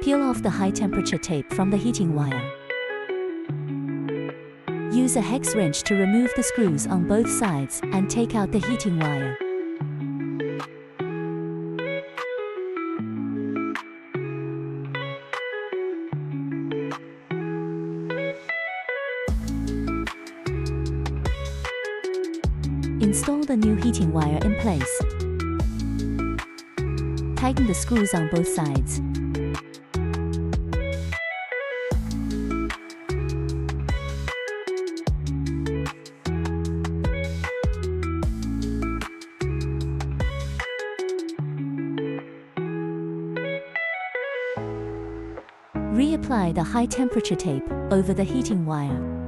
Peel off the high-temperature tape from the heating wire. Use a hex wrench to remove the screws on both sides and take out the heating wire. Install the new heating wire in place. Tighten the screws on both sides. Reapply the high-temperature tape over the heating wire.